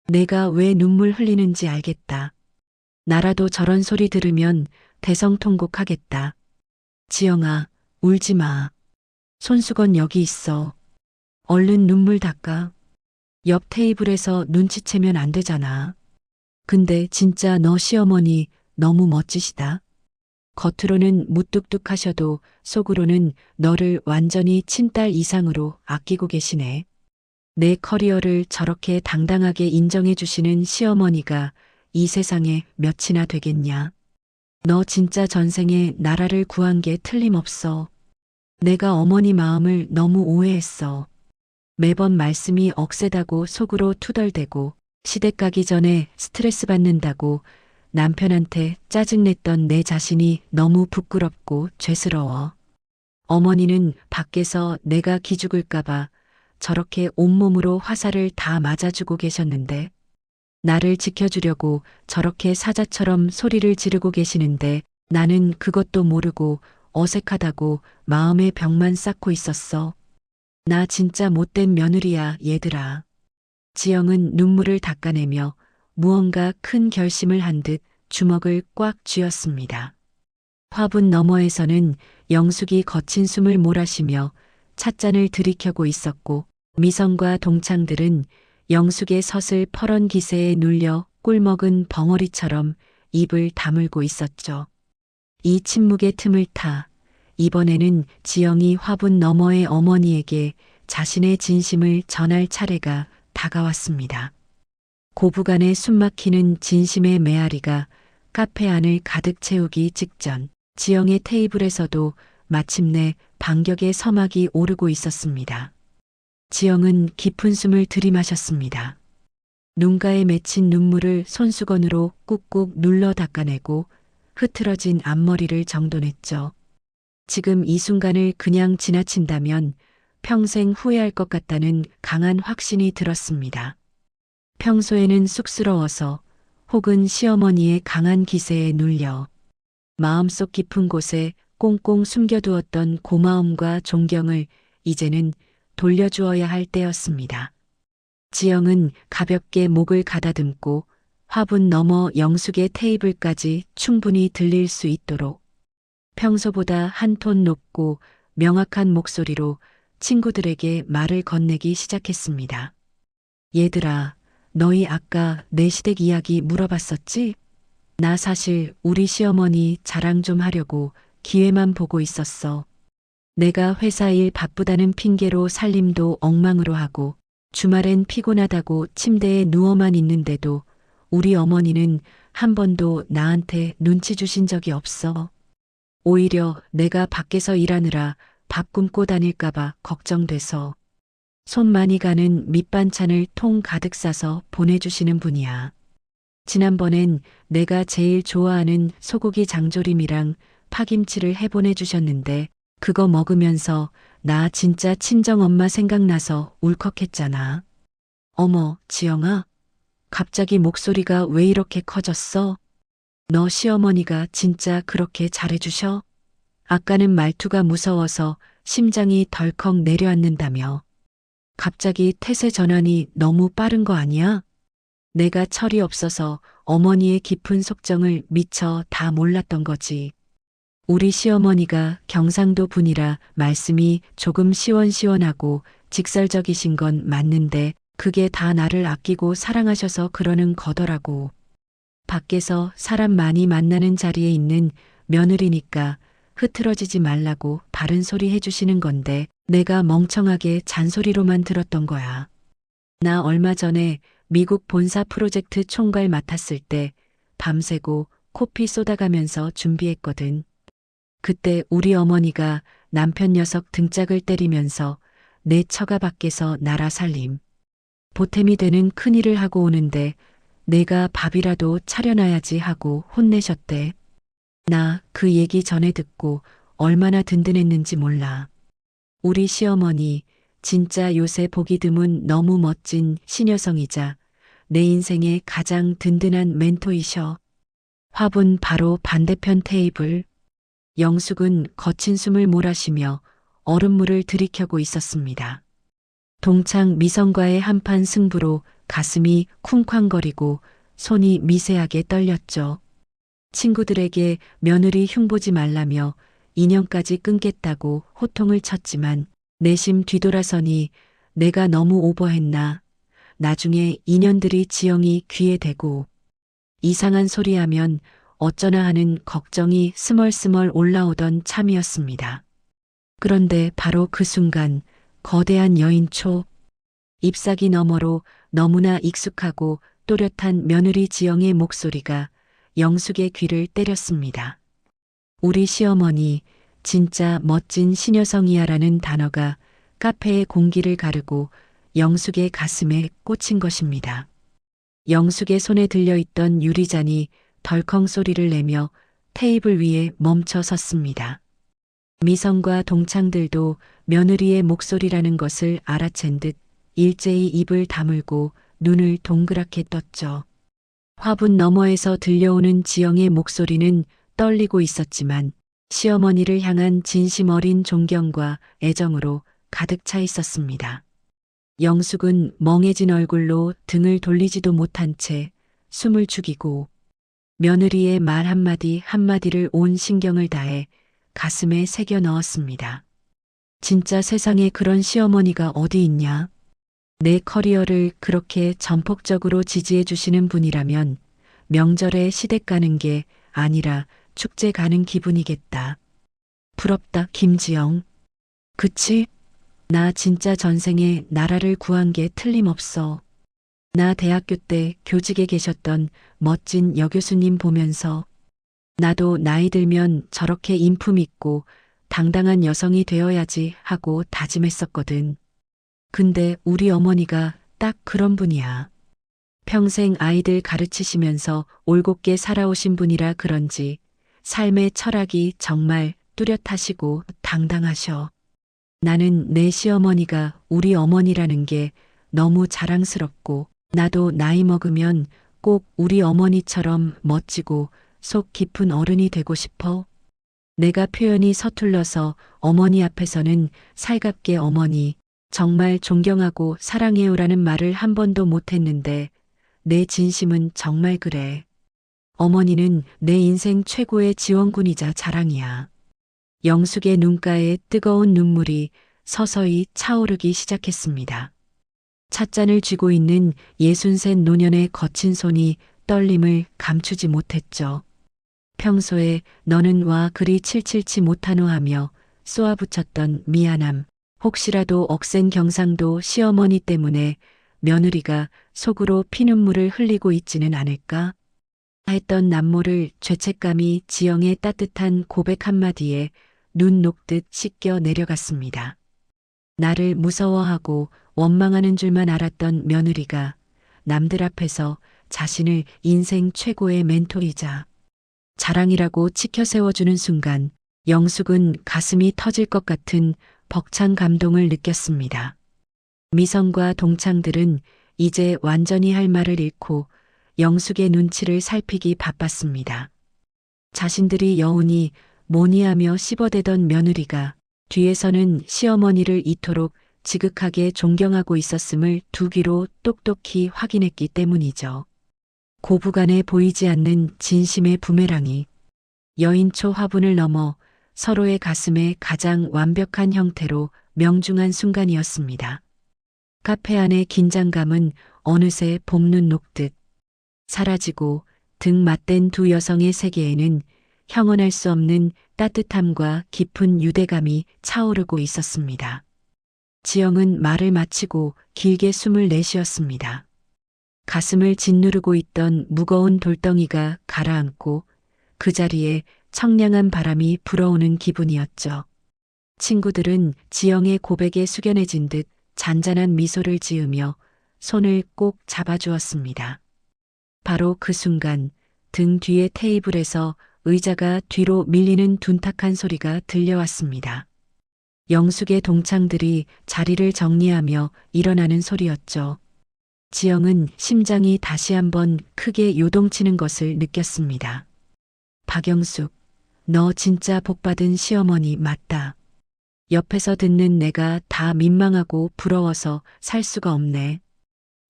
내가 왜 눈물 흘리는지 알겠다. 나라도 저런 소리 들으면 대성통곡하겠다. 지영아, 울지 마. 손수건 여기 있어. 얼른 눈물 닦아. 옆 테이블에서 눈치채면 안 되잖아. 근데 진짜 너 시어머니 너무 멋지시다. 겉으로는 무뚝뚝하셔도 속으로는 너를 완전히 친딸 이상으로 아끼고 계시네. 내 커리어를 저렇게 당당하게 인정해 주시는 시어머니가 이 세상에 몇이나 되겠냐. 너 진짜 전생에 나라를 구한 게 틀림없어. 내가 어머니 마음을 너무 오해했어. 매번 말씀이 억세다고 속으로 투덜대고 시댁 가기 전에 스트레스 받는다고 남편한테 짜증냈던 내 자신이 너무 부끄럽고 죄스러워. 어머니는 밖에서 내가 기죽을까봐 저렇게 온몸으로 화살을 다 맞아주고 계셨는데, 나를 지켜주려고 저렇게 사자처럼 소리를 지르고 계시는데 나는 그것도 모르고 어색하다고 마음의 벽만 쌓고 있었어. 나 진짜 못된 며느리야, 얘들아. 지영은 눈물을 닦아내며 무언가 큰 결심을 한 듯 주먹을 꽉 쥐었습니다. 화분 너머에서는 영숙이 거친 숨을 몰아쉬며 찻잔을 들이켜고 있었고, 미성과 동창들은 영숙의 서슬 퍼런 기세에 눌려 꿀먹은 벙어리처럼 입을 다물고 있었죠. 이 침묵의 틈을 타 이번에는 지영이 화분 너머의 어머니에게 자신의 진심을 전할 차례가 다가왔습니다. 고부간에 숨막히는 진심의 메아리가 카페 안을 가득 채우기 직전 지영의 테이블에서도 마침내 반격의 서막이 오르고 있었습니다. 지영은 깊은 숨을 들이마셨습니다. 눈가에 맺힌 눈물을 손수건으로 꾹꾹 눌러 닦아내고 흐트러진 앞머리를 정돈했죠. 지금 이 순간을 그냥 지나친다면 평생 후회할 것 같다는 강한 확신이 들었습니다. 평소에는 쑥스러워서 혹은 시어머니의 강한 기세에 눌려 마음속 깊은 곳에 꽁꽁 숨겨두었던 고마움과 존경을 이제는 돌려주어야 할 때였습니다. 지영은 가볍게 목을 가다듬고 화분 너머 영숙의 테이블까지 충분히 들릴 수 있도록 평소보다 한 톤 높고 명확한 목소리로 친구들에게 말을 건네기 시작했습니다. 얘들아, 너희 아까 내 시댁 이야기 물어봤었지? 나 사실 우리 시어머니 자랑 좀 하려고 기회만 보고 있었어. 내가 회사 일 바쁘다는 핑계로 살림도 엉망으로 하고 주말엔 피곤하다고 침대에 누워만 있는데도 우리 어머니는 한 번도 나한테 눈치 주신 적이 없어. 오히려 내가 밖에서 일하느라 밥 굶고 다닐까봐 걱정돼서 손 많이 가는 밑반찬을 통 가득 싸서 보내주시는 분이야. 지난번엔 내가 제일 좋아하는 소고기 장조림이랑 파김치를 해보내주셨는데 그거 먹으면서 나 진짜 친정엄마 생각나서 울컥했잖아. 어머, 지영아. 갑자기 목소리가 왜 이렇게 커졌어? 너 시어머니가 진짜 그렇게 잘해주셔? 아까는 말투가 무서워서 심장이 덜컥 내려앉는다며. 갑자기 태세 전환이 너무 빠른 거 아니야? 내가 철이 없어서 어머니의 깊은 속정을 미처 다 몰랐던 거지. 우리 시어머니가 경상도 분이라 말씀이 조금 시원시원하고 직설적이신 건 맞는데 그게 다 나를 아끼고 사랑하셔서 그러는 거더라고. 밖에서 사람 많이 만나는 자리에 있는 며느리니까 흐트러지지 말라고 바른 소리 해주시는 건데 내가 멍청하게 잔소리로만 들었던 거야. 나 얼마 전에 미국 본사 프로젝트 총괄 맡았을 때 밤새고 코피 쏟아가면서 준비했거든. 그때 우리 어머니가 남편 녀석 등짝을 때리면서 내 처가 밖에서 나라 살림. 보탬이 되는 큰일을 하고 오는데 내가 밥이라도 차려놔야지 하고 혼내셨대. 나 그 얘기 전에 듣고 얼마나 든든했는지 몰라. 우리 시어머니 진짜 요새 보기 드문 너무 멋진 시녀성이자 내 인생의 가장 든든한 멘토이셔. 화분 바로 반대편 테이블. 영숙은 거친 숨을 몰아쉬며 얼음물을 들이켜고 있었습니다. 동창 미성과의 한판 승부로 가슴이 쿵쾅거리고 손이 미세하게 떨렸죠. 친구들에게 며느리 흉보지 말라며 인연까지 끊겠다고 호통을 쳤지만 내심 뒤돌아서니 내가 너무 오버했나. 나중에 인연들이 지영이 귀에 대고 이상한 소리하면 어쩌나 하는 걱정이 스멀스멀 올라오던 참이었습니다. 그런데 바로 그 순간 거대한 여인초, 잎사귀 너머로 너무나 익숙하고 또렷한 며느리 지영의 목소리가 영숙의 귀를 때렸습니다. 우리 시어머니 진짜 멋진 시녀성이야라는 단어가 카페의 공기를 가르고 영숙의 가슴에 꽂힌 것입니다. 영숙의 손에 들려있던 유리잔이 덜컹 소리를 내며 테이블 위에 멈춰 섰습니다. 미성과 동창들도 며느리의 목소리라는 것을 알아챈 듯 일제히 입을 다물고 눈을 동그랗게 떴죠. 화분 너머에서 들려오는 지영의 목소리는 떨리고 있었지만 시어머니를 향한 진심 어린 존경과 애정으로 가득 차 있었습니다. 영숙은 멍해진 얼굴로 등을 돌리지도 못한 채 숨을 죽이고 며느리의 말 한마디 한마디를 온 신경을 다해 가슴에 새겨 넣었습니다. 진짜 세상에 그런 시어머니가 어디 있냐? 내 커리어를 그렇게 전폭적으로 지지해 주시는 분이라면 명절에 시댁 가는 게 아니라 축제 가는 기분이겠다. 부럽다, 김지영. 그치? 나 진짜 전생에 나라를 구한 게 틀림없어. 나 대학교 때 교직에 계셨던 멋진 여교수님 보면서 나도 나이 들면 저렇게 인품 있고 당당한 여성이 되어야지 하고 다짐했었거든. 근데 우리 어머니가 딱 그런 분이야. 평생 아이들 가르치시면서 올곧게 살아오신 분이라 그런지 삶의 철학이 정말 뚜렷하시고 당당하셔. 나는 내 시어머니가 우리 어머니라는 게 너무 자랑스럽고 나도 나이 먹으면 꼭 우리 어머니처럼 멋지고 속 깊은 어른이 되고 싶어. 내가 표현이 서툴러서 어머니 앞에서는 살갑게 어머니, 정말 존경하고 사랑해요라는 말을 한 번도 못했는데 내 진심은 정말 그래. 어머니는 내 인생 최고의 지원군이자 자랑이야. 영숙의 눈가에 뜨거운 눈물이 서서히 차오르기 시작했습니다. 찻잔을 쥐고 있는 63 노년의 거친 손이 떨림을 감추지 못했죠. 평소에 너는 와 그리 칠칠치 못하노 하며 쏘아붙였던 미안함, 혹시라도 억센 경상도 시어머니 때문에 며느리가 속으로 피눈물을 흘리고 있지는 않을까? 했던 남모를 죄책감이 지영의 따뜻한 고백 한마디에 눈 녹듯 씻겨 내려갔습니다. 나를 무서워하고 원망하는 줄만 알았던 며느리가 남들 앞에서 자신을 인생 최고의 멘토이자 자랑이라고 치켜 세워주는 순간 영숙은 가슴이 터질 것 같은 벅찬 감동을 느꼈습니다. 미성과 동창들은 이제 완전히 할 말을 잃고 영숙의 눈치를 살피기 바빴습니다. 자신들이 여운이 뭐니 하며 씹어대던 며느리가 뒤에서는 시어머니를 이토록 지극하게 존경하고 있었음을 두 귀로 똑똑히 확인했기 때문이죠. 고부간에 보이지 않는 진심의 부메랑이 여인초 화분을 넘어 서로의 가슴에 가장 완벽한 형태로 명중한 순간이었습니다. 카페 안의 긴장감은 어느새 봄눈 녹듯 사라지고 등 맞댄 두 여성의 세계에는 형언할 수 없는 따뜻함과 깊은 유대감이 차오르고 있었습니다. 지영은 말을 마치고 길게 숨을 내쉬었습니다. 가슴을 짓누르고 있던 무거운 돌덩이가 가라앉고 그 자리에 청량한 바람이 불어오는 기분이었죠. 친구들은 지영의 고백에 숙연해진 듯 잔잔한 미소를 지으며 손을 꼭 잡아주었습니다. 바로 그 순간 등 뒤의 테이블에서 의자가 뒤로 밀리는 둔탁한 소리가 들려왔습니다. 영숙의 동창들이 자리를 정리하며 일어나는 소리였죠. 지영은 심장이 다시 한번 크게 요동치는 것을 느꼈습니다. 박영숙, 너 진짜 복받은 시어머니 맞다. 옆에서 듣는 내가 다 민망하고 부러워서 살 수가 없네.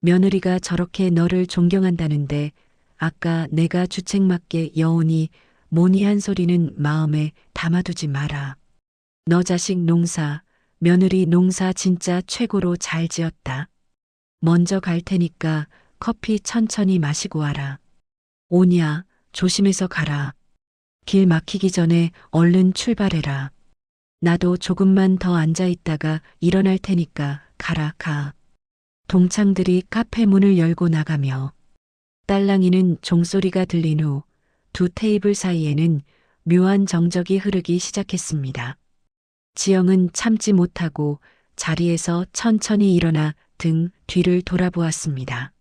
며느리가 저렇게 너를 존경한다는데 아까 내가 주책맞게 여운이 뭐니 한 소리는 마음에 담아두지 마라. 너 자식 농사, 며느리 농사 진짜 최고로 잘 지었다. 먼저 갈 테니까 커피 천천히 마시고 와라. 오냐, 조심해서 가라. 길 막히기 전에 얼른 출발해라. 나도 조금만 더 앉아있다가 일어날 테니까 가라 가. 동창들이 카페 문을 열고 나가며 딸랑이는 종소리가 들린 후 두 테이블 사이에는 묘한 정적이 흐르기 시작했습니다. 지영은 참지 못하고 자리에서 천천히 일어나 등 뒤를 돌아보았습니다.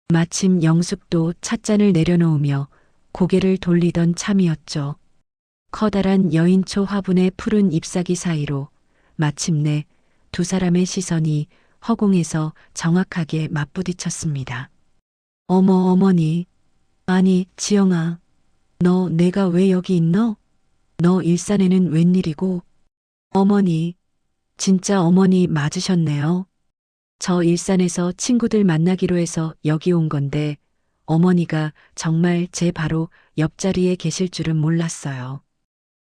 마침 영숙도 찻잔을 내려놓으며 고개를 돌리던 참이었죠. 커다란 여인초 화분의 푸른 잎사귀 사이로 마침내 두 사람의 시선이 허공에서 정확하게 맞부딪혔습니다. 어머 어머니, 아니 지영아, 너 내가 왜 여기 있너? 너 일산에는 웬일이고? 어머니, 진짜 어머니 맞으셨네요. 저 일산에서 친구들 만나기로 해서 여기 온 건데 어머니가 정말 제 바로 옆자리에 계실 줄은 몰랐어요.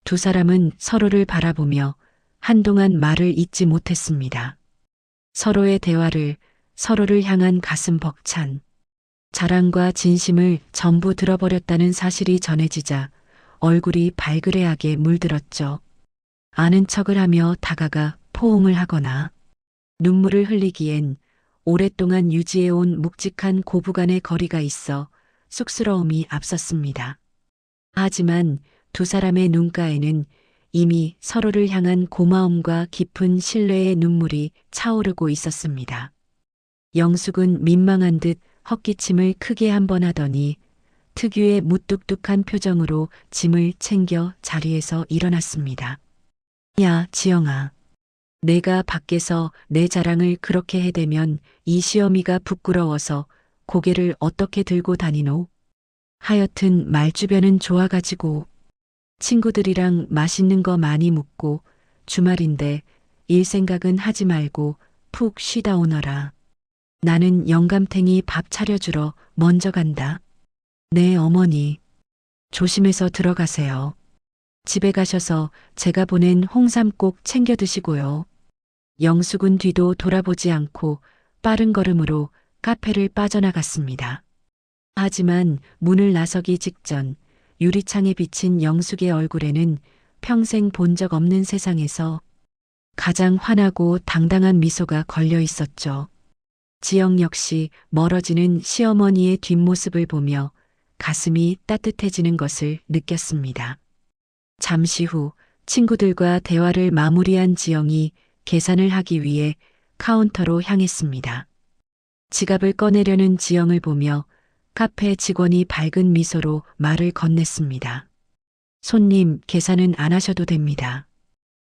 두 사람은 서로를 바라보며 한동안 말을 잇지 못했습니다. 서로의 대화를, 서로를 향한 가슴 벅찬 자랑과 진심을 전부 들어버렸다는 사실이 전해지자 얼굴이 발그레하게 물들었죠. 아는 척을 하며 다가가 포옹을 하거나 눈물을 흘리기엔 오랫동안 유지해온 묵직한 고부간의 거리가 있어 쑥스러움이 앞섰습니다. 하지만 두 사람의 눈가에는 이미 서로를 향한 고마움과 깊은 신뢰의 눈물이 차오르고 있었습니다. 영숙은 민망한 듯 헛기침을 크게 한 번 하더니 특유의 무뚝뚝한 표정으로 짐을 챙겨 자리에서 일어났습니다. 야, 지영아. 내가 밖에서 내 자랑을 그렇게 해대면 이 시어미가 부끄러워서 고개를 어떻게 들고 다니노? 하여튼 말주변은 좋아가지고 친구들이랑 맛있는 거 많이 먹고 주말인데 일 생각은 하지 말고 푹 쉬다 오너라. 나는 영감탱이 밥 차려주러 먼저 간다. 네, 어머니. 조심해서 들어가세요. 집에 가셔서 제가 보낸 홍삼 꼭 챙겨 드시고요. 영숙은 뒤도 돌아보지 않고 빠른 걸음으로 카페를 빠져나갔습니다. 하지만 문을 나서기 직전 유리창에 비친 영숙의 얼굴에는 평생 본 적 없는 세상에서 가장 환하고 당당한 미소가 걸려 있었죠. 지영 역시 멀어지는 시어머니의 뒷모습을 보며 가슴이 따뜻해지는 것을 느꼈습니다. 잠시 후 친구들과 대화를 마무리한 지영이 계산을 하기 위해 카운터로 향했습니다. 지갑을 꺼내려는 지영을 보며 카페 직원이 밝은 미소로 말을 건넸습니다. 손님, 계산은 안 하셔도 됩니다.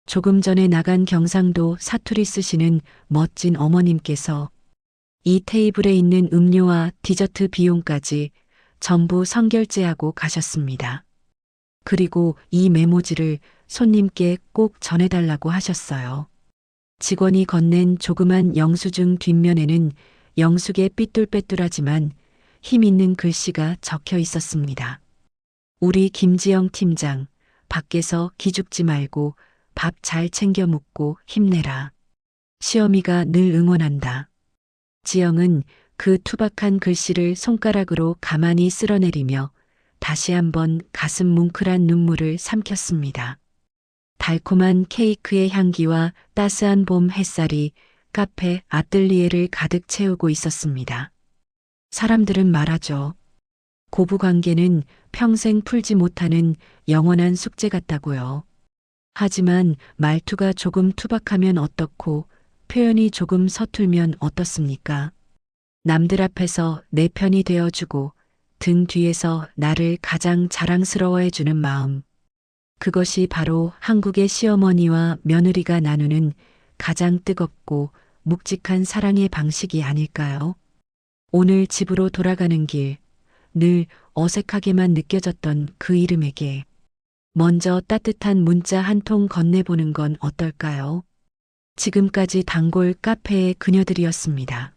조금 전에 나간 경상도 사투리 쓰시는 멋진 어머님께서 이 테이블에 있는 음료와 디저트 비용까지 전부 선결제하고 가셨습니다. 그리고 이 메모지를 손님께 꼭 전해달라고 하셨어요. 직원이 건넨 조그만 영수증 뒷면에는 영숙의 삐뚤빼뚤하지만 힘 있는 글씨가 적혀 있었습니다. 우리 김지영 팀장, 밖에서 기죽지 말고 밥 잘 챙겨 먹고 힘내라. 시어미가 늘 응원한다. 지영은 그 투박한 글씨를 손가락으로 가만히 쓸어내리며 다시 한번 가슴 뭉클한 눈물을 삼켰습니다. 달콤한 케이크의 향기와 따스한 봄 햇살이 카페 아뜰리에를 가득 채우고 있었습니다. 사람들은 말하죠. 고부관계는 평생 풀지 못하는 영원한 숙제 같다고요. 하지만 말투가 조금 투박하면 어떻고 표현이 조금 서툴면 어떻습니까? 남들 앞에서 내 편이 되어주고 등 뒤에서 나를 가장 자랑스러워해주는 마음. 그것이 바로 한국의 시어머니와 며느리가 나누는 가장 뜨겁고 묵직한 사랑의 방식이 아닐까요? 오늘 집으로 돌아가는 길, 늘 어색하게만 느껴졌던 그 이름에게 먼저 따뜻한 문자 한 통 건네보는 건 어떨까요? 지금까지 단골 카페의 그녀들이었습니다.